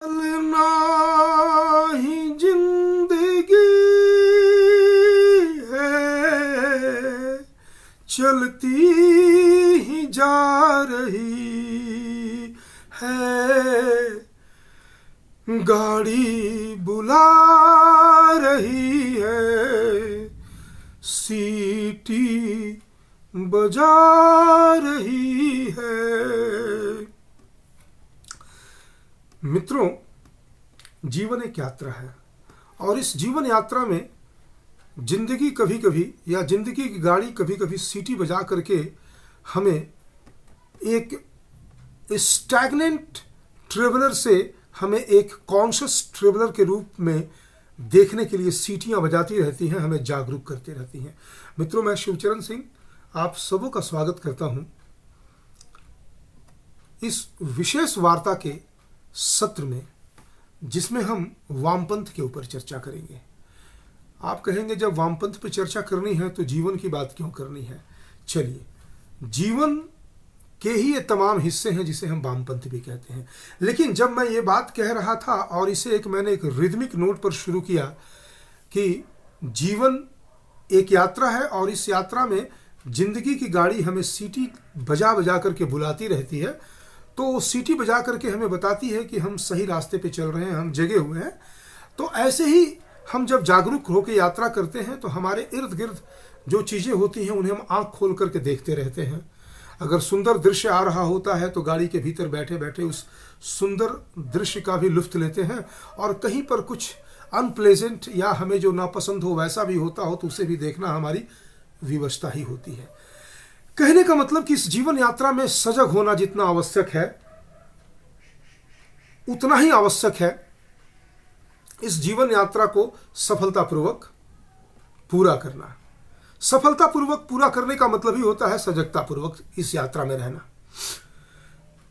चलना ही जिंदगी है, चलती ही जा रही है, गाड़ी बुला रही है, सीटी बजा रही है। मित्रों, जीवन एक यात्रा है और इस जीवन यात्रा में जिंदगी कभी कभी या जिंदगी की गाड़ी कभी कभी सीटी बजा करके हमें एक स्टैग्नेंट ट्रेवलर से हमें एक कॉन्शियस ट्रेवलर के रूप में देखने के लिए सीटियां बजाती रहती हैं, हमें जागरूक करती रहती हैं। मित्रों, मैं शिवचरण सिंह आप सबों का स्वागत करता हूं इस विशेष वार्ता के सत्र में, जिसमें हम वामपंथ के ऊपर चर्चा करेंगे। आप कहेंगे जब वामपंथ पर चर्चा करनी है तो जीवन की बात क्यों करनी है? चलिए, जीवन के ही ये तमाम हिस्से हैं जिसे हम वामपंथ भी कहते हैं। लेकिन जब मैं ये बात कह रहा था और इसे मैंने एक रिदमिक नोट पर शुरू किया कि जीवन एक यात्रा है और इस यात्रा में जिंदगी की गाड़ी हमें सीटी बजा बजा करके बुलाती रहती है, तो सीटी बजा करके हमें बताती है कि हम सही रास्ते पे चल रहे हैं, हम जगे हुए हैं। तो ऐसे ही हम जब जागरूक होकर यात्रा करते हैं तो हमारे इर्द गिर्द जो चीज़ें होती हैं उन्हें हम आंख खोल करके देखते रहते हैं। अगर सुंदर दृश्य आ रहा होता है तो गाड़ी के भीतर बैठे बैठे उस सुंदर दृश्य का भी लुत्फ लेते हैं, और कहीं पर कुछ अनप्लेजेंट या हमें जो नापसंद हो वैसा भी होता हो तो उसे भी देखना हमारी विवशता ही होती है। कहने का मतलब कि इस जीवन यात्रा में सजग होना जितना आवश्यक है उतना ही आवश्यक है इस जीवन यात्रा को सफलतापूर्वक पूरा करना। सफलतापूर्वक पूरा करने का मतलब ही होता है सजगतापूर्वक इस यात्रा में रहना।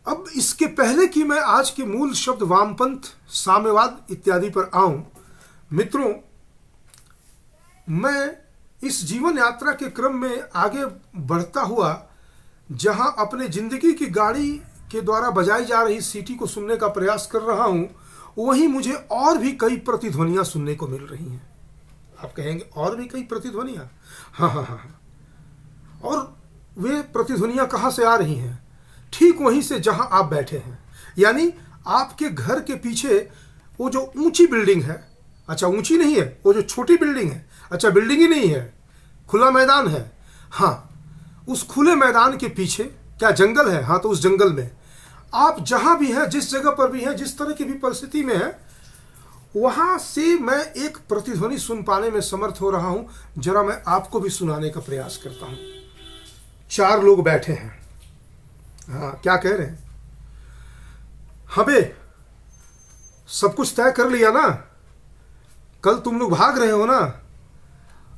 अब इसके पहले कि मैं आज के मूल शब्द वामपंथ, साम्यवाद इत्यादि पर आऊं, मित्रों, मैं इस जीवन यात्रा के क्रम में आगे बढ़ता हुआ जहां अपने जिंदगी की गाड़ी के द्वारा बजाई जा रही सीटी को सुनने का प्रयास कर रहा हूं, वहीं मुझे और भी कई प्रतिध्वनियां सुनने को मिल रही हैं। आप कहेंगे और भी कई प्रतिध्वनियां? हाँ। और वे प्रतिध्वनियां कहां से आ रही हैं? ठीक वहीं से जहां आप बैठे हैं, यानी आपके घर के पीछे वो जो ऊंची बिल्डिंग है, अच्छा ऊंची नहीं है, वो जो छोटी बिल्डिंग है, अच्छा बिल्डिंग ही नहीं है, खुला मैदान है। हाँ, उस खुले मैदान के पीछे क्या जंगल है? हाँ, तो उस जंगल में आप जहां भी हैं, जिस जगह पर भी हैं, जिस तरह की भी परिस्थिति में है, वहां से मैं एक प्रतिध्वनि सुन पाने में समर्थ हो रहा हूं। जरा मैं आपको भी सुनाने का प्रयास करता हूं। 4 लोग बैठे हैं। हाँ, क्या कह रहे हैं? हबे सब कुछ तय कर लिया ना? कल तुम लोग भाग रहे हो ना?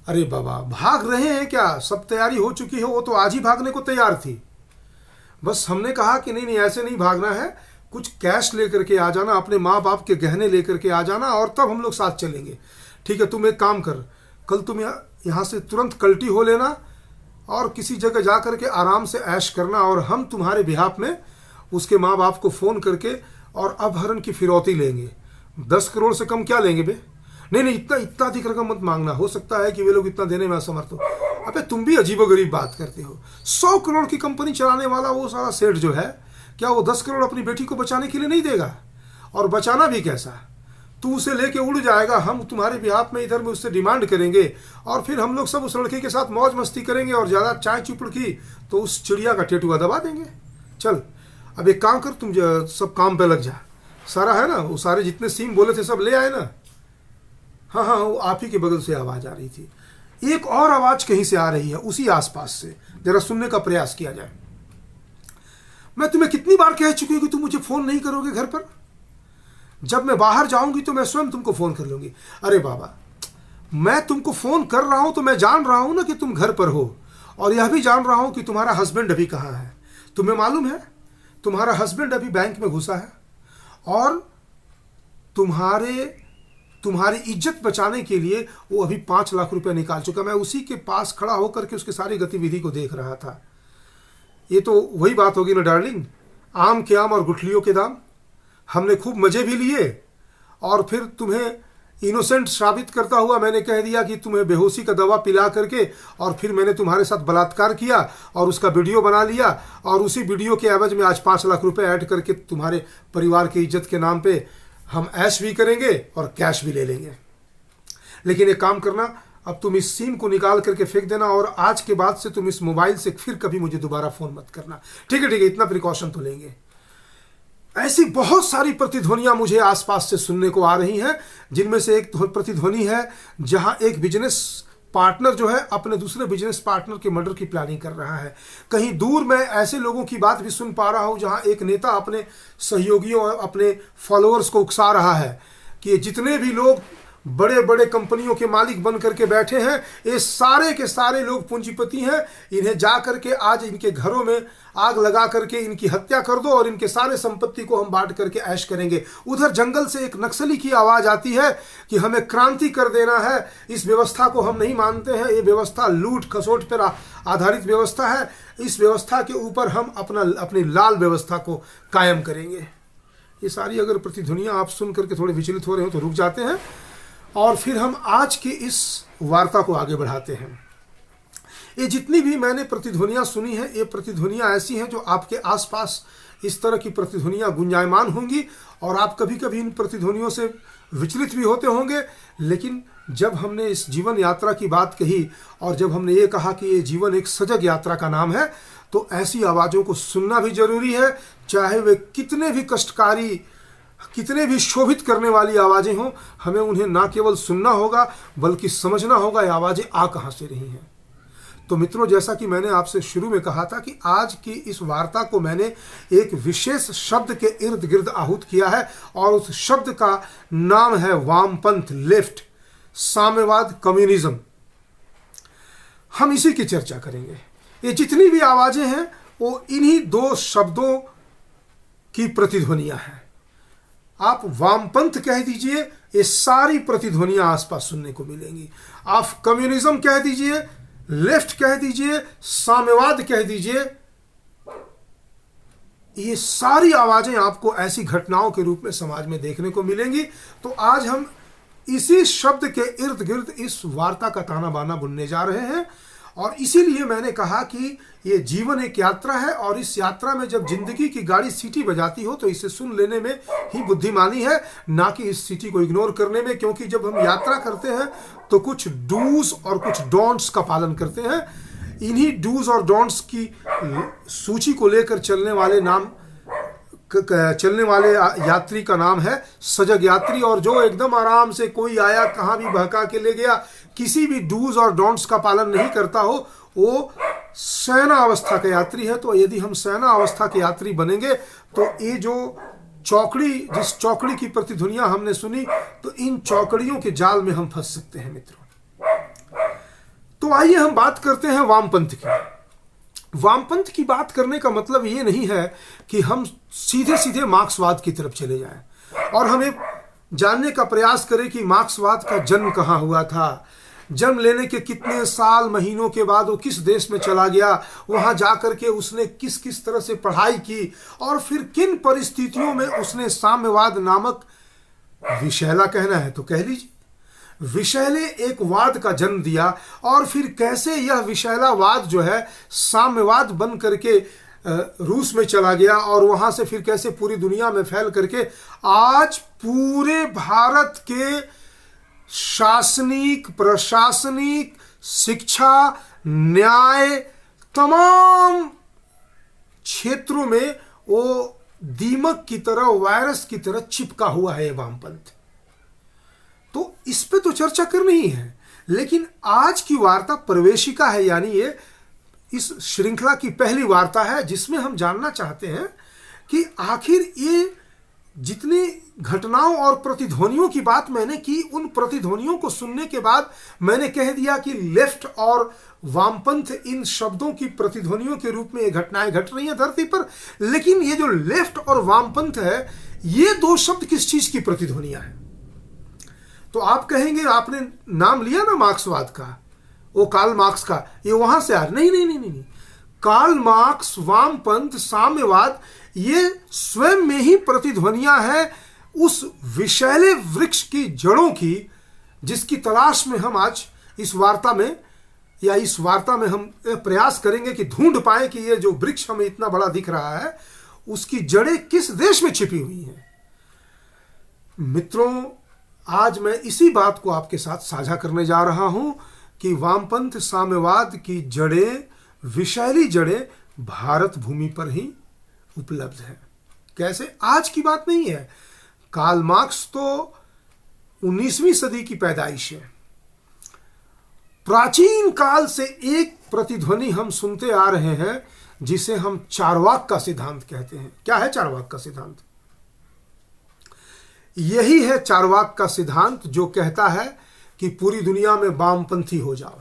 अरे बाबा, भाग रहे हैं क्या? सब तैयारी हो चुकी है, वो तो आज ही भागने को तैयार थी। बस हमने कहा कि नहीं ऐसे नहीं भागना है, कुछ कैश लेकर के आ जाना, अपने माँ बाप के गहने लेकर के आ जाना और तब हम लोग साथ चलेंगे। ठीक है, तुम एक काम कर, कल तुम यहाँ से तुरंत कल्टी हो लेना और किसी जगह जा करके आराम से ऐश करना, और हम तुम्हारे बिहाफ में उसके माँ बाप को फ़ोन करके और अपहरण की फिरौती लेंगे। 10 करोड़ से कम क्या लेंगे बे? नहीं, इतना अधिक रकम मत मांगना, हो सकता है कि वे लोग इतना देने में असमर्थ हो। अबे तुम भी अजीबोगरीब बात करते हो। 100 करोड़ की कंपनी चलाने वाला वो सारा सेठ जो है, क्या वो 10 करोड़ अपनी बेटी को बचाने के लिए नहीं देगा? और बचाना भी कैसा? तू उसे लेके उड़ जाएगा, हम तुम्हारे बिहाफ में इधर में उससे डिमांड करेंगे और फिर हम लोग सब उस लड़के के साथ मौज मस्ती करेंगे, और ज़्यादा चाय चुपड़ की तो उस चिड़िया का टेटुआ दबा देंगे। चल अब एक काम कर, तुम सब काम पे लग जा। सारा है ना, वो सारे जितने सीम बोले थे सब ले आए ना? हाँ, वो आप ही के बगल से आवाज़ आ रही थी। एक और आवाज़ कहीं से आ रही है उसी आसपास से, जरा सुनने का प्रयास किया जाए। मैं तुम्हें कितनी बार कह चुकी हूँ कि तुम मुझे फ़ोन नहीं करोगे घर पर? जब मैं बाहर जाऊंगी तो मैं स्वयं तुमको फ़ोन कर लूँगी। अरे बाबा, मैं तुमको फ़ोन कर रहा हूँ तो मैं जान रहा हूँ ना कि तुम घर पर हो, और यह भी जान रहा हूँ कि तुम्हारा हस्बैंड अभी कहाँ है। तुम्हें मालूम है तुम्हारा हस्बैंड अभी बैंक में घुसा है और तुम्हारी इज्जत बचाने के लिए वो अभी 5 लाख रुपए निकाल चुका। मैं उसी के पास खड़ा होकर के उसकी सारी गतिविधि को देख रहा था। ये तो वही बात होगी ना डार्लिंग, आम के आम और गुठलियों के दाम। हमने खूब मज़े भी लिए, और फिर तुम्हें इनोसेंट साबित करता हुआ मैंने कह दिया कि तुम्हें बेहोशी का दवा पिला करके, और फिर मैंने तुम्हारे साथ बलात्कार किया और उसका वीडियो बना लिया, और उसी वीडियो के एवज में आज 5 लाख रुपए ऐड करके तुम्हारे परिवार की इज्जत के नाम पे हम ऐश भी करेंगे और कैश भी ले लेंगे। लेकिन एक काम करना, अब तुम इस सिम को निकाल करके फेंक देना, और आज के बाद से तुम इस मोबाइल से फिर कभी मुझे दोबारा फ़ोन मत करना। ठीक है, इतना प्रिकॉशन तो लेंगे। ऐसी बहुत सारी प्रतिध्वनियां मुझे आसपास से सुनने को आ रही हैं, जिनमें से एक प्रतिध्वनि है जहां एक बिजनेस पार्टनर जो है अपने दूसरे बिजनेस पार्टनर के मर्डर की प्लानिंग कर रहा है। कहीं दूर मैं ऐसे लोगों की बात भी सुन पा रहा हूं जहां एक नेता अपने सहयोगियों और अपने फॉलोअर्स को उकसा रहा है कि जितने भी लोग बड़े बड़े कंपनियों के मालिक बन करके बैठे हैं, ये सारे के सारे लोग पूंजीपति हैं, इन्हें जा करके आज इनके घरों में आग लगा करके इनकी हत्या कर दो और इनके सारे संपत्ति को हम बांट करके ऐश करेंगे। उधर जंगल से एक नक्सली की आवाज़ आती है कि हमें क्रांति कर देना है, इस व्यवस्था को हम नहीं मानते हैं, ये व्यवस्था लूट खसोट पर आधारित व्यवस्था है, इस व्यवस्था के ऊपर हम अपनी लाल व्यवस्था को कायम करेंगे। ये सारी अगर प्रतिध्वनियाँ आप सुन करके थोड़े विचलित हो रहे हो तो रुक जाते हैं, और फिर हम आज की इस वार्ता को आगे बढ़ाते हैं। ये जितनी भी मैंने प्रतिध्वनियां सुनी हैं, ये प्रतिध्वनियां ऐसी हैं जो आपके आसपास इस तरह की प्रतिध्वनियां गुंजायमान होंगी, और आप कभी कभी इन प्रतिध्वनियों से विचलित भी होते होंगे। लेकिन जब हमने इस जीवन यात्रा की बात कही, और जब हमने ये कहा कि ये जीवन एक सजग यात्रा का नाम है, तो ऐसी आवाज़ों को सुनना भी जरूरी है, चाहे वे कितने भी कष्टकारी, कितने भी शोभित करने वाली आवाज़ें हों। हमें उन्हें ना केवल सुनना होगा बल्कि समझना होगा ये आवाज़ें आ कहाँ से रही हैं। तो मित्रों, जैसा कि मैंने आपसे शुरू में कहा था कि आज की इस वार्ता को मैंने एक विशेष शब्द के इर्द गिर्द आहूत किया है, और उस शब्द का नाम है वामपंथ, लेफ्ट, साम्यवाद, कम्युनिज्म। हम इसी की चर्चा करेंगे। ये जितनी भी आवाज़ें हैं वो इन्हीं 2 शब्दों की प्रतिध्वनियां हैं। आप वामपंथ कह दीजिए, ये सारी प्रतिध्वनियां आसपास सुनने को मिलेंगी। आप कम्युनिज्म कह दीजिए, लेफ्ट कह दीजिए, साम्यवाद कह दीजिए, ये सारी आवाजें आपको ऐसी घटनाओं के रूप में समाज में देखने को मिलेंगी। तो आज हम इसी शब्द के इर्द गिर्द इस वार्ता का ताना बाना बुनने जा रहे हैं, और इसीलिए मैंने कहा कि ये जीवन एक यात्रा है, और इस यात्रा में जब जिंदगी की गाड़ी सीटी बजाती हो तो इसे सुन लेने में ही बुद्धिमानी है, ना कि इस सीटी को इग्नोर करने में। क्योंकि जब हम यात्रा करते हैं तो कुछ डूज और कुछ डोंट्स का पालन करते हैं। इन्हीं डूज और डोंट्स की सूची को लेकर चलने वाले यात्री का नाम है सजग यात्री। और जो एकदम आराम से कोई आया कहाँ भी बहका के ले गया, किसी भी डूज और डोंट्स का पालन नहीं करता हो, वो शयना अवस्था का यात्री है। तो यदि हम शयना अवस्था के यात्री बनेंगे तो ये जो जिस चौकड़ी की प्रतिध्वनियां हमने सुनी, तो इन चौकड़ियों के जाल में हम फंस सकते हैं मित्रों। तो आइए हम बात करते हैं वामपंथ की। वामपंथ की बात करने का मतलब ये नहीं है कि हम सीधे सीधे मार्क्सवाद की तरफ चले जाएं और हमें जानने का प्रयास करें कि मार्क्सवाद का जन्म कहाँ हुआ था, जन्म लेने के कितने साल महीनों के बाद वो किस देश में चला गया, वहाँ जाकर के उसने किस किस तरह से पढ़ाई की, और फिर किन परिस्थितियों में उसने साम्यवाद नामक विषैला, कहना है तो कह लीजिए, विषैले एक वाद का जन्म दिया, और फिर कैसे यह विषैला वाद जो है साम्यवाद बन करके रूस में चला गया, और वहाँ से फिर कैसे पूरी दुनिया में फैल करके आज पूरे भारत के शासनिक, प्रशासनिक, शिक्षा, न्याय, तमाम क्षेत्रों में वो दीमक की तरह, वायरस की तरह चिपका हुआ है वामपंथ। तो इस पे तो चर्चा करनी ही है, लेकिन आज की वार्ता प्रवेशिका है, यानी ये इस श्रृंखला की पहली वार्ता है जिसमें हम जानना चाहते हैं कि आखिर ये जितनी घटनाओं और प्रतिध्वनियों की बात मैंने की, उन प्रतिध्वनियों को सुनने के बाद मैंने कह दिया कि लेफ्ट और वामपंथ इन शब्दों की प्रतिध्वनियों के रूप में ये घटनाएं घट रही हैं धरती पर। लेकिन ये जो लेफ्ट और वामपंथ है, ये 2 शब्द किस चीज की प्रतिध्वनियां हैं? तो आप कहेंगे आपने नाम लिया ना मार्क्सवाद का, वो कार्ल मार्क्स का, ये वहां से आ नहीं। कार्ल मार्क्स, वामपंथ, साम्यवाद, ये स्वयं में ही प्रतिध्वनियां हैं उस विषैले वृक्ष की जड़ों की, जिसकी तलाश में हम आज इस वार्ता में हम प्रयास करेंगे कि ढूंढ पाए कि ये जो वृक्ष हमें इतना बड़ा दिख रहा है उसकी जड़ें किस देश में छिपी हुई हैं। मित्रों, आज मैं इसी बात को आपके साथ साझा करने जा रहा हूं कि वामपंथ साम्यवाद की जड़ें, विषैली जड़ें भारत भूमि पर ही उपलब्ध है। कैसे? आज की बात नहीं है। कार्ल मार्क्स तो 19वीं सदी की पैदाइश है। प्राचीन काल से एक प्रतिध्वनि हम सुनते आ रहे हैं जिसे हम चार्वाक का सिद्धांत कहते हैं। क्या है चार्वाक का सिद्धांत? यही है चार्वाक का सिद्धांत जो कहता है कि पूरी दुनिया में वामपंथी हो जाओ,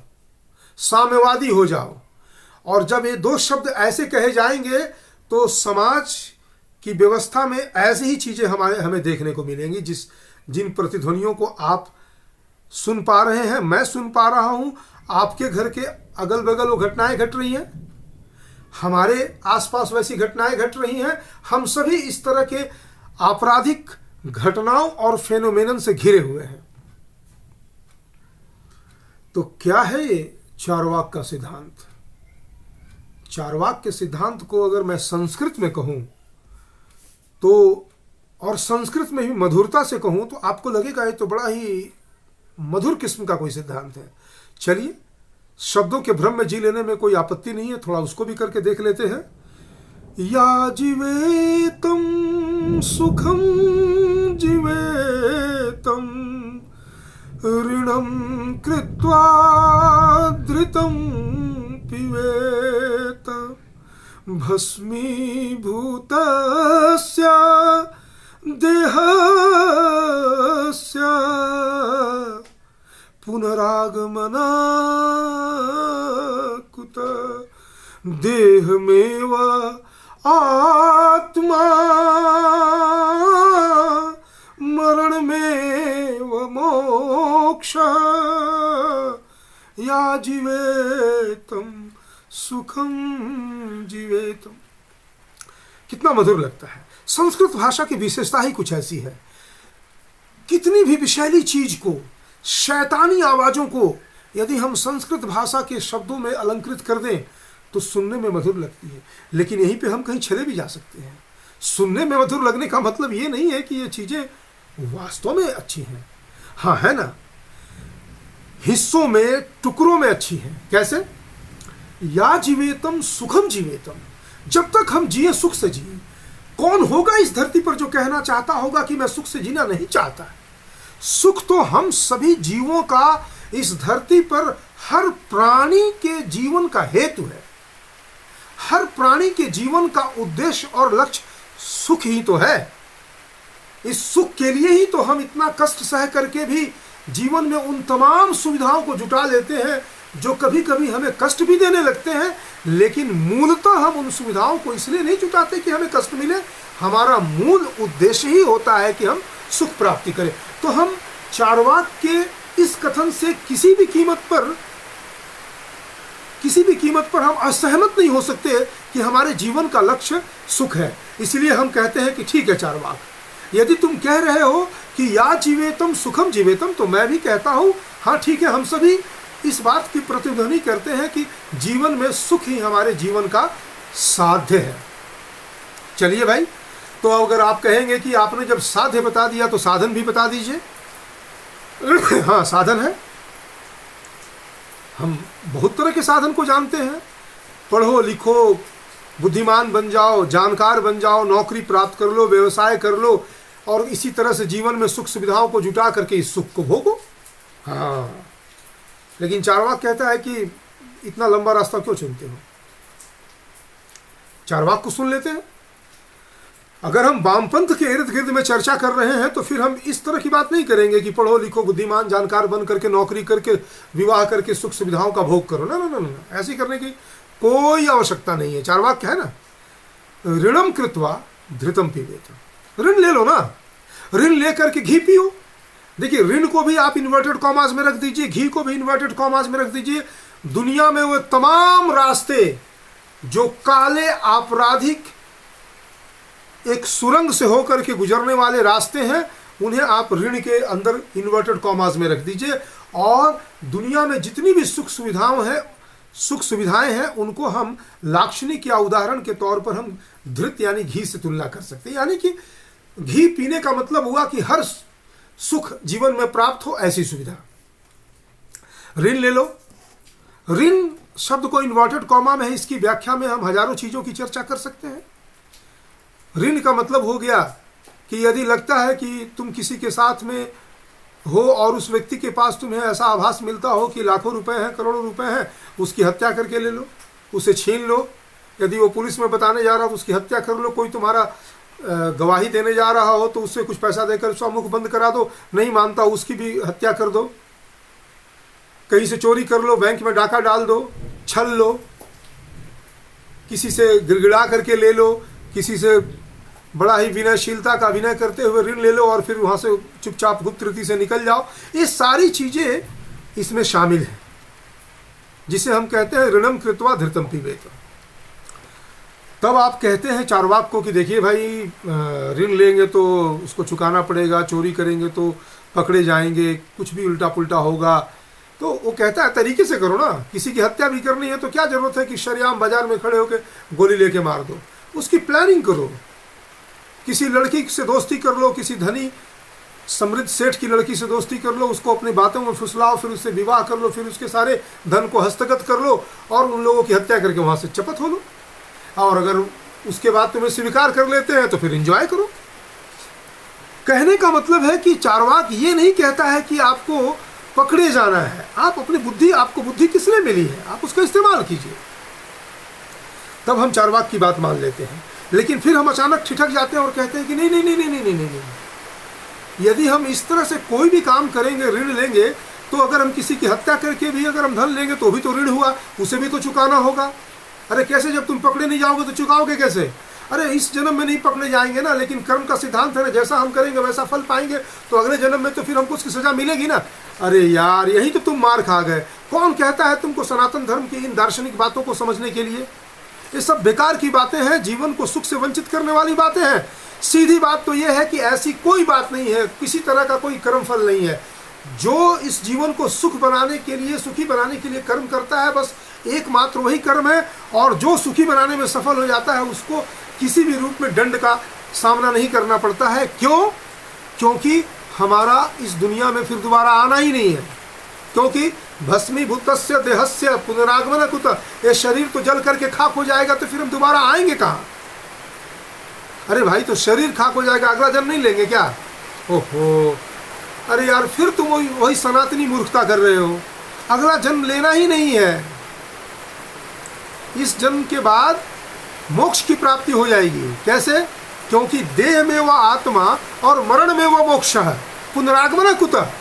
साम्यवादी हो जाओ, और जब ये दो शब्द ऐसे कहे जाएंगे तो समाज की व्यवस्था में ऐसी ही चीजें हमें देखने को मिलेंगी जिन प्रतिध्वनियों को आप सुन पा रहे हैं, मैं सुन पा रहा हूं। आपके घर के अगल बगल वो घटनाएं घट रही हैं, हमारे आसपास वैसी घटनाएं घट रही हैं। हम सभी इस तरह के आपराधिक घटनाओं और फेनोमेनन से घिरे हुए हैं। तो क्या है ये चार्वाक का सिद्धांत? चार्वाक के सिद्धांत को अगर मैं संस्कृत में कहूं तो, और संस्कृत में भी मधुरता से कहूं, तो आपको लगेगा ये तो बड़ा ही मधुर किस्म का कोई सिद्धांत है। चलिए, शब्दों के भ्रम में जी लेने में कोई आपत्ति नहीं है, थोड़ा उसको भी करके देख लेते हैं। या जीवेतम सुखम जीवेतम ऋणम कृत्वा धृतम पिबेत भस्मीभूतस्य देहस्य पुनरागमना कुत देहमेव आत्मा मरणमेव मोक्ष या जीवेतम सुखम जीवेतम। कितना मधुर लगता है। संस्कृत भाषा की विशेषता ही कुछ ऐसी है। कितनी भी विषैली चीज को, शैतानी आवाजों को यदि हम संस्कृत भाषा के शब्दों में अलंकृत कर दें तो सुनने में मधुर लगती है। लेकिन यहीं पे हम कहीं चले भी जा सकते हैं। सुनने में मधुर लगने का मतलब ये नहीं है कि ये चीजें वास्तव में अच्छी हैं। हाँ, है ना, हिस्सों में, टुकड़ों में अच्छी हैं। कैसे? या जीवेतम सुखम जीवेतम। जब तक हम जिए सुख से जिए। कौन होगा इस धरती पर जो कहना चाहता होगा कि मैं सुख से जीना नहीं चाहता? सुख तो हम सभी जीवों का इस धरती पर हर प्राणी के जीवन का हेतु है। हर प्राणी के जीवन का उद्देश्य और लक्ष्य सुख ही तो है। इस सुख के लिए ही तो हम इतना कष्ट सह करके भी जीवन में उन तमाम सुविधाओं को जुटा लेते हैं जो कभी कभी हमें कष्ट भी देने लगते हैं। लेकिन मूलतः हम उन सुविधाओं को इसलिए नहीं जुटाते कि हमें कष्ट मिले। हमारा मूल उद्देश्य ही होता है कि हम सुख प्राप्ति करें। तो हम चार्वाक के इस कथन से किसी भी कीमत पर हम असहमत नहीं हो सकते कि हमारे जीवन का लक्ष्य सुख है। इसलिए हम कहते हैं कि ठीक है चार्वाक, यदि तुम कह रहे हो कि या जीवेतम सुखम जीवेतम, तो मैं भी कहता हूं हाँ ठीक है, हम सभी इस बात की प्रतिध्वनि करते हैं कि जीवन में सुख ही हमारे जीवन का साध्य है। चलिए भाई, तो अगर आप कहेंगे कि आपने जब साध्य बता दिया तो साधन भी बता दीजिए। हाँ, साधन है। हम बहुत तरह के साधन को जानते हैं। पढ़ो लिखो, बुद्धिमान बन जाओ, जानकार बन जाओ, नौकरी प्राप्त कर लो, व्यवसाय कर लो, और इसी तरह से जीवन में सुख सुविधाओं को जुटा करके इस सुख को भोगो। हाँ, लेकिन चार्वाक कहता है कि इतना लंबा रास्ता क्यों चुनते हो? चार्वाक को सुन लेते हैं। अगर हम वामपंथ के इर्द गिर्द में चर्चा कर रहे हैं तो फिर हम इस तरह की बात नहीं करेंगे कि पढ़ो लिखो, बुद्धिमान जानकार बन करके, नौकरी करके, विवाह करके सुख सुविधाओं का भोग करो। ना ना ना ना, ऐसी करने की कोई आवश्यकता नहीं है। चार्वाक है ना, ऋणम कृत्वा धृतम पीबेत। ऋण ले लो ना, ऋण लेकर के घी पियो। देखिए, ऋण को भी आप इन्वर्टेड कॉमास में रख दीजिए, घी को भी इन्वर्टेड कॉमास में रख दीजिए। दुनिया में वो तमाम रास्ते जो काले आपराधिक एक सुरंग से होकर के गुजरने वाले रास्ते हैं, उन्हें आप ऋण के अंदर इन्वर्टेड कॉमास में रख दीजिए, और दुनिया में जितनी भी सुख सुविधाएं हैं उनको हम लाक्षणिक या उदाहरण के तौर पर हम धृत यानी घी से तुलना कर सकते हैं। यानी कि घी पीने का मतलब हुआ कि हर सुख जीवन में प्राप्त हो, ऐसी सुविधा। ऋण ले लो। ऋण शब्द को इन्वर्टेड कॉमा में है, इसकी व्याख्या में हम हजारों चीजों की चर्चा कर सकते हैं। ऋण का मतलब हो गया कि यदि लगता है कि तुम किसी के साथ में हो और उस व्यक्ति के पास तुम्हें ऐसा आभास मिलता हो कि लाखों रुपए हैं, करोड़ों रुपए हैं, उसकी हत्या करके ले लो, उसे छीन लो। यदि वो पुलिस में बताने जा रहा हो तो उसकी हत्या कर लो। कोई तुम्हारा गवाही देने जा रहा हो तो उससे कुछ पैसा देकर उसका मुख बंद करा दो, नहीं मानता उसकी भी हत्या कर दो। कहीं से चोरी कर लो, बैंक में डाका डाल दो, छल लो, किसी से गिड़गिड़ा करके ले लो, किसी से बड़ा ही विनयशीलता का अभिनय करते हुए ऋण ले लो और फिर वहाँ से चुपचाप गुप्त रीति से निकल जाओ। ये सारी चीज़ें इसमें शामिल हैं, जिसे हम कहते हैं ऋणम कृत्वा धृतम पिबेत। तब आप कहते हैं चार्वाक को कि देखिए भाई, ऋण लेंगे तो उसको चुकाना पड़ेगा, चोरी करेंगे तो पकड़े जाएंगे, कुछ भी उल्टा पुल्टा होगा। तो वो कहता है तरीके से करो ना, किसी की हत्या भी करनी है तो क्या जरूरत है कि शरेआम बाजार में खड़े होकर गोली लेके मार दो। उसकी प्लानिंग करो, किसी लड़की से दोस्ती कर लो, किसी धनी समृद्ध सेठ की लड़की से दोस्ती कर लो, उसको अपनी बातों में फुसलाओ, फिर उससे विवाह कर लो, फिर उसके सारे धन को हस्तगत कर लो और उन लोगों की हत्या करके वहाँ से चपत हो लो। और अगर उसके बाद तुम्हें स्वीकार कर लेते हैं तो फिर एंजॉय करो। कहने का मतलब है कि चार्वाक ये नहीं कहता है कि आपको पकड़े जाना है। आप अपनी बुद्धि, आपको बुद्धि किसने मिली है, आप उसका इस्तेमाल कीजिए। तब हम चार्वाक की बात मान लेते हैं। लेकिन फिर हम अचानक ठिठक जाते हैं और कहते हैं कि नहीं नहीं नहीं नहीं नहीं नहीं नहीं, नहीं। यदि हम इस तरह से कोई भी काम करेंगे, ऋण लेंगे, तो अगर हम किसी की हत्या करके भी अगर हम धन लेंगे तो भी तो ऋण हुआ, उसे भी तो चुकाना होगा। अरे कैसे, जब तुम पकड़े नहीं जाओगे तो चुकाओगे कैसे? अरे इस जन्म में नहीं पकड़े जाएंगे ना, लेकिन कर्म का सिद्धांत है ना, जैसा हम करेंगे वैसा फल पाएंगे, तो अगले जन्म में तो फिर हमको उसकी सजा मिलेगी ना। अरे यार, यही तो तुम मार खा गए। कौन कहता है तुमको सनातन धर्म की इन दार्शनिक बातों को समझने के लिए? ये सब बेकार की बातें हैं, जीवन को सुख से वंचित करने वाली बातें हैं। सीधी बात तो यह है कि ऐसी कोई बात नहीं है, किसी तरह का कोई कर्म फल नहीं है। जो इस जीवन को सुख बनाने के लिए, सुखी बनाने के लिए कर्म करता है, बस एकमात्र वही कर्म है। और जो सुखी बनाने में सफल हो जाता है उसको किसी भी रूप में दंड का सामना नहीं करना पड़ता है। क्यों? क्योंकि हमारा इस दुनिया में फिर दोबारा आना ही नहीं है। क्योंकि भस्मीभूतस्य देहस्य पुनरागमन कुत, ये शरीर तो जल करके खाक हो जाएगा, तो फिर हम दोबारा आएंगे कहाँ? अरे भाई, तो शरीर खाक हो जाएगा, अगला जन्म नहीं लेंगे क्या? ओहो, अरे यार, फिर तुम वही सनातनी मूर्खता कर रहे हो। अगला जन्म लेना ही नहीं है। इस जन्म के बाद मोक्ष की प्राप्ति हो जाएगी। कैसे? क्योंकि देह में वह आत्मा और मरण में वह मोक्ष है। पुनरागमन कुतः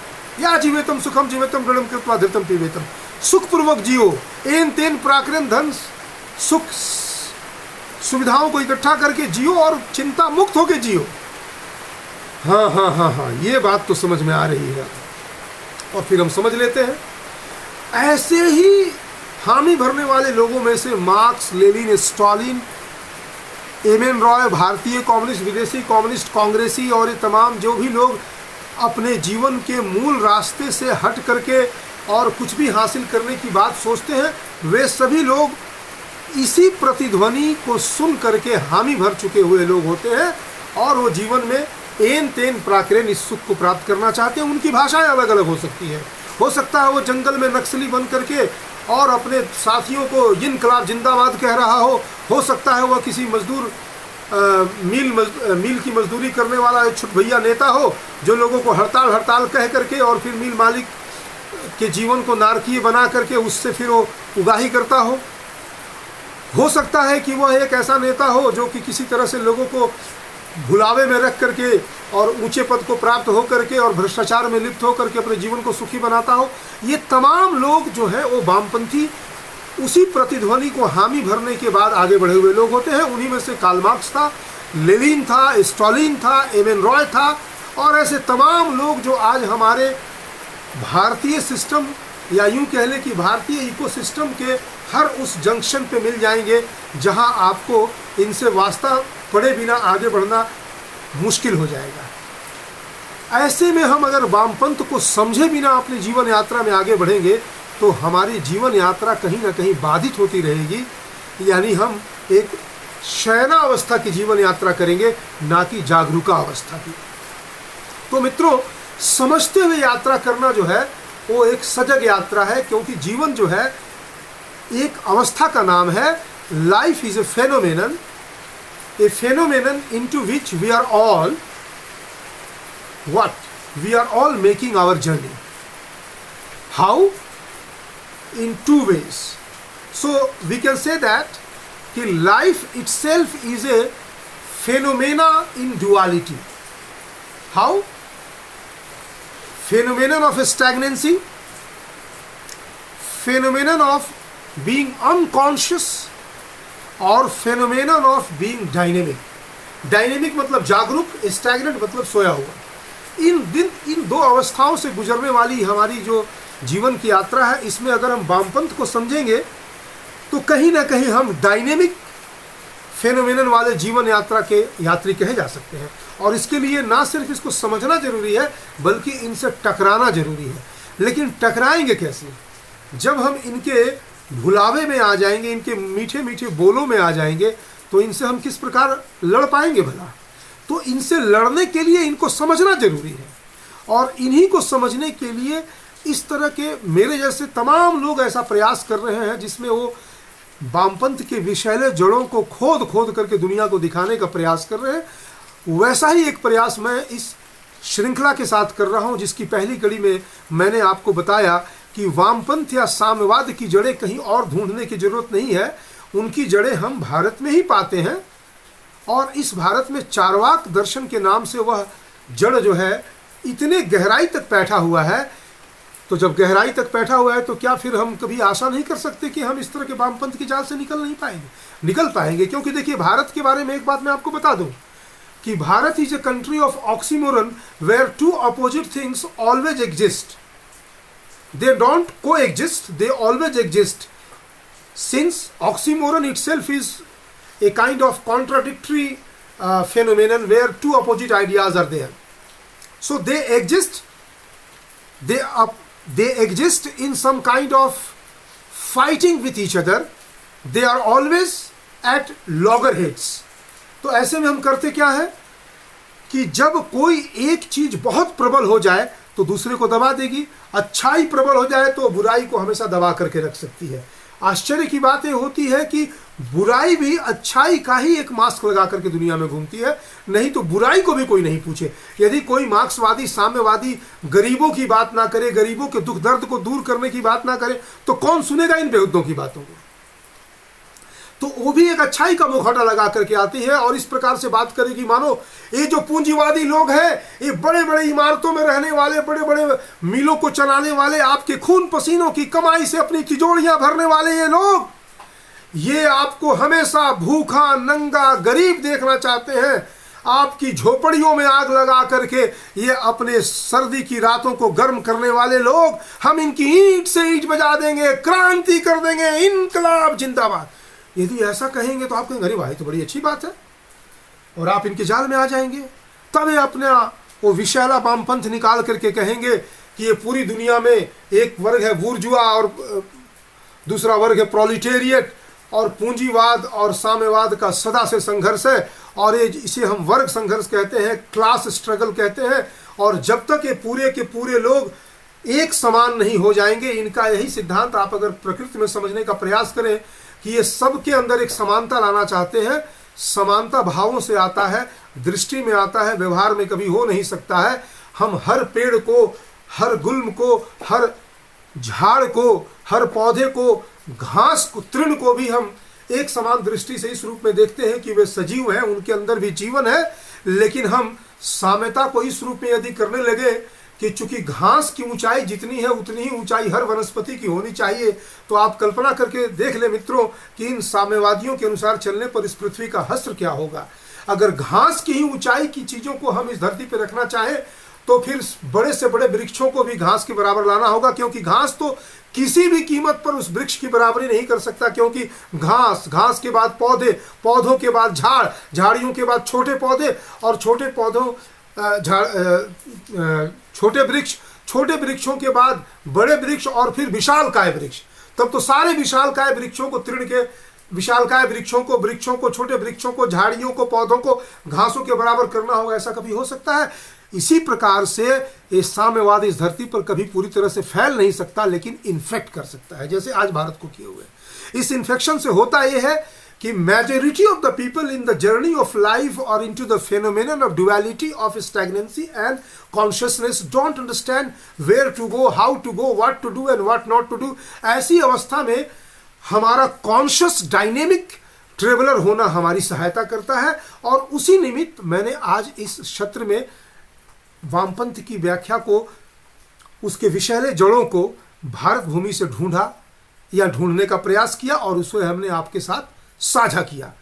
या जीवेतम सुखम जीवेतम ऋणम कृत्वा धृतम पिबेतम। सुखपूर्वक जियो, एन तेन प्राकृत धन सुख सुविधाओं को इकट्ठा करके जियो और चिंता मुक्त होकर जियो। हाँ हाँ हाँ हाँ, ये बात तो समझ में आ रही है। और फिर हम समझ लेते हैं, ऐसे ही हामी भरने वाले लोगों में से marks, Lenin, Stalin, M.N.. Roy, भारतीय कम्युनिस्ट, विदेशी कम्युनिस्ट, कांग्रेसी और ये तमाम जो भी लोग अपने जीवन के मूल रास्ते से हट करके और कुछ भी हासिल करने की बात सोचते हैं, वे सभी लोग इसी प्रतिध्वनि को सुन करके हामी भर चुके हुए लोग होते हैं और वो जीवन में एन तेन प्राकृत इस सुख को प्राप्त करना चाहते हैं। उनकी भाषाएं अलग अलग हो सकती है। हो सकता है वो जंगल में नक्सली बन करके और अपने साथियों को इनकलाब जिंदाबाद कह रहा हो सकता है वह किसी मजदूर मील की मजदूरी करने वाला एक छुट भैया नेता हो, जो लोगों को हड़ताल कह करके और फिर मील मालिक के जीवन को नारकीय बना करके उससे फिर वो उगाही करता हो सकता है कि वह एक ऐसा नेता हो जो कि किसी तरह से लोगों को भुलावे में रख करके और ऊंचे पद को प्राप्त हो करके और भ्रष्टाचार में लिप्त हो करके अपने जीवन को सुखी बनाता हो। ये तमाम लोग जो है वो वामपंथी उसी प्रतिध्वनि को हामी भरने के बाद आगे बढ़े हुए लोग होते हैं। उन्हीं में से कार्ल मार्क्स था, लेनिन था, स्टालिन था, एम.एन. रॉय था और ऐसे तमाम लोग जो आज हमारे भारतीय सिस्टम या यूं कह लें कि भारतीय इकोसिस्टम के हर उस जंक्शन पे मिल जाएंगे जहां आपको इनसे वास्ता पड़े बिना आगे बढ़ना मुश्किल हो जाएगा। ऐसे में हम अगर वामपंथ को समझे बिना अपनी जीवन यात्रा में आगे बढ़ेंगे तो हमारी जीवन यात्रा कहीं ना कहीं बाधित होती रहेगी, यानी हम एक शयनावस्था की जीवन यात्रा करेंगे, ना कि जागरूका अवस्था की। तो मित्रों, समझते हुए यात्रा करना जो है वो एक सजग यात्रा है, क्योंकि जीवन जो है एक अवस्था का नाम है। Life is a phenomenon into which we are all we are all making our journey. How? In two ways. So we can say that कि life itself is a phenomena in duality. How? Phenomenon of stagnancy, phenomenon of being unconscious और phenomenon of being dynamic। Dynamic मतलब जागरूक, stagnant मतलब सोया हुआ। इन दो अवस्थाओं से गुजरने वाली हमारी जो जीवन की यात्रा है, इसमें अगर हम वामपंथ को समझेंगे तो कहीं ना कहीं हम डायनेमिक फेनोमेनन वाले जीवन यात्रा के यात्री कहे जा सकते हैं। और इसके लिए ना सिर्फ इसको समझना जरूरी है बल्कि इनसे टकराना जरूरी है। लेकिन टकराएंगे कैसे? जब हम इनके भुलावे में आ जाएंगे, इनके मीठे मीठे बोलों में आ जाएंगे, तो इनसे हम किस प्रकार लड़ पाएंगे भला? तो इनसे लड़ने के लिए इनको समझना जरूरी है। और इन्हीं को समझने के लिए इस तरह के मेरे जैसे तमाम लोग ऐसा प्रयास कर रहे हैं जिसमें वो वामपंथ के विषैले जड़ों को खोद खोद करके दुनिया को दिखाने का प्रयास कर रहे हैं। वैसा ही एक प्रयास मैं इस श्रृंखला के साथ कर रहा हूं, जिसकी पहली कड़ी में मैंने आपको बताया कि वामपंथ या साम्यवाद की जड़ें कहीं और ढूंढने की जरूरत नहीं है, उनकी जड़ें हम भारत में ही पाते हैं। और इस भारत में चार्वाक दर्शन के नाम से वह जड़ जो है इतने गहराई तक बैठा हुआ है। तो जब गहराई तक बैठा हुआ है तो क्या फिर हम कभी आशा नहीं कर सकते कि हम इस तरह के वामपंथ की जाल से निकल नहीं पाएंगे? निकल पाएंगे, क्योंकि देखिए भारत के बारे में एक बात मैं आपको बता दूं कि Bharat is a country of oxymoron where two opposite things always exist. They don't coexist, they always exist. Since oxymoron itself is a kind of contradictory phenomenon where two opposite ideas are there. So they exist, they exist in some kind of fighting with each other. They are always at loggerheads. तो ऐसे में हम करते क्या है कि जब कोई एक चीज बहुत प्रबल हो जाए तो दूसरे को दबा देगी, अच्छाई प्रबल हो जाए तो बुराई को हमेशा दबा करके रख सकती है। आश्चर्य की बात ये होती है कि बुराई भी अच्छाई का ही एक मास्क लगा करके दुनिया में घूमती है, नहीं तो बुराई को भी कोई नहीं पूछे। यदि कोई मार्क्सवादी साम्यवादी गरीबों की बात ना करे, गरीबों के दुख दर्द को दूर करने की बात ना करे, तो कौन सुनेगा इन बेहुद्दों की बातों को? तो वो भी एक अच्छाई का मुखौटा लगा करके आती है और इस प्रकार से बात करेगी मानो ये जो पूंजीवादी लोग हैं, ये बड़े बड़े इमारतों में रहने वाले, बड़े बड़े मिलों को चलाने वाले, आपके खून पसीनों की कमाई से अपनी तिजोरियां भरने वाले ये लोग, ये आपको हमेशा भूखा नंगा गरीब देखना चाहते हैं। आपकी झोपड़ियों में आग लगा करके ये अपने सर्दी की रातों को गर्म करने वाले लोग, हम इनकी ईंट से ईंट बजा देंगे, क्रांति कर देंगे, इनकलाब जिंदाबाद। यदि ऐसा कहेंगे तो आप कहेंगे अरे भाई तो बड़ी अच्छी बात है, और आप इनके जाल में आ जाएंगे। तब ये अपना वो विशैला वामपंथ निकाल करके कहेंगे कि ये पूरी दुनिया में एक वर्ग है बूर्जुआ और दूसरा वर्ग है प्रोलिटेरिएट, और पूंजीवाद और साम्यवाद का सदा से संघर्ष है, और ये इसे हम वर्ग संघर्ष कहते हैं, क्लास स्ट्रगल कहते हैं। और जब तक ये पूरे के पूरे लोग एक समान नहीं हो जाएंगे, इनका यही सिद्धांत आप अगर प्रकृति में समझने का प्रयास करें कि ये सबके अंदर एक समानता लाना चाहते हैं। समानता भावों से आता है, दृष्टि में आता है, व्यवहार में कभी हो नहीं सकता है। हम हर पेड़ को, हर गुल्म को, हर झाड़ को, हर पौधे को, घास को, तृण को भी हम एक समान दृष्टि से इस रूप में देखते हैं कि वे सजीव हैं, उनके अंदर भी जीवन है। लेकिन हम साम्यता को इस रूप में यदि करने लगे कि चूंकि घास की ऊंचाई जितनी है उतनी ही ऊंचाई हर वनस्पति की होनी चाहिए, तो आप कल्पना करके देख ले मित्रों कि इन साम्यवादियों के अनुसार चलने पर इस पृथ्वी का हश्र क्या होगा। अगर घास की ही ऊंचाई की चीजों को हम इस धरती पर रखना चाहें तो फिर बड़े से बड़े वृक्षों को भी घास के बराबर लाना होगा, क्योंकि घास तो किसी भी कीमत पर उस वृक्ष की बराबरी नहीं कर सकता, क्योंकि घास के बाद पौधे, पौधों के बाद झाड़, झाड़ियों के बाद छोटे पौधे, और छोटे पौधों छोटे वृक्ष, छोटे वृक्षों के बाद बड़े वृक्ष, और फिर विशालकाय वृक्ष। तब तो सारे विशालकाय वृक्षों को, तृण के विशालकाय वृक्षों को, छोटे वृक्षों को, झाड़ियों को, पौधों को घासों के बराबर करना होगा। ऐसा कभी हो सकता है? इसी प्रकार से ये साम्यवाद इस धरती पर कभी पूरी तरह से फैल नहीं सकता, लेकिन इन्फेक्ट कर सकता है, जैसे आज भारत को किए हुए। इस इन्फेक्शन से होता यह है कि majority of the people in the journey of life or into the phenomenon of duality of stagnancy and consciousness don't understand where to go, how to go, what to do and what not to do। ऐसी अवस्था में हमारा conscious dynamic traveller होना हमारी सहायता करता है। और उसी निमित्त मैंने आज इस सत्र में वामपंथ की व्याख्या को, उसके विषैले जड़ों को भारत भूमि से ढूंढा या ढूंढने का प्रयास किया, और उसे हमने आपके साथ साझा किया।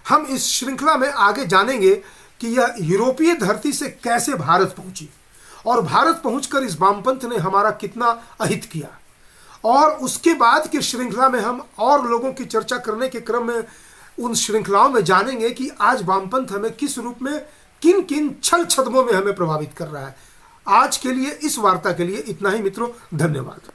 हम इस श्रृंखला में आगे जानेंगे कि यह यूरोपीय धरती से कैसे भारत पहुंची, और भारत पहुंचकर इस वामपंथ ने हमारा कितना अहित किया। और उसके बाद की श्रृंखला में हम और लोगों की चर्चा करने के क्रम में उन श्रृंखलाओं में जानेंगे कि आज वामपंथ हमें किस रूप में, किन किन छल छद्मों में हमें प्रभावित कर रहा है। आज के लिए, इस वार्ता के लिए इतना ही मित्रों, धन्यवाद।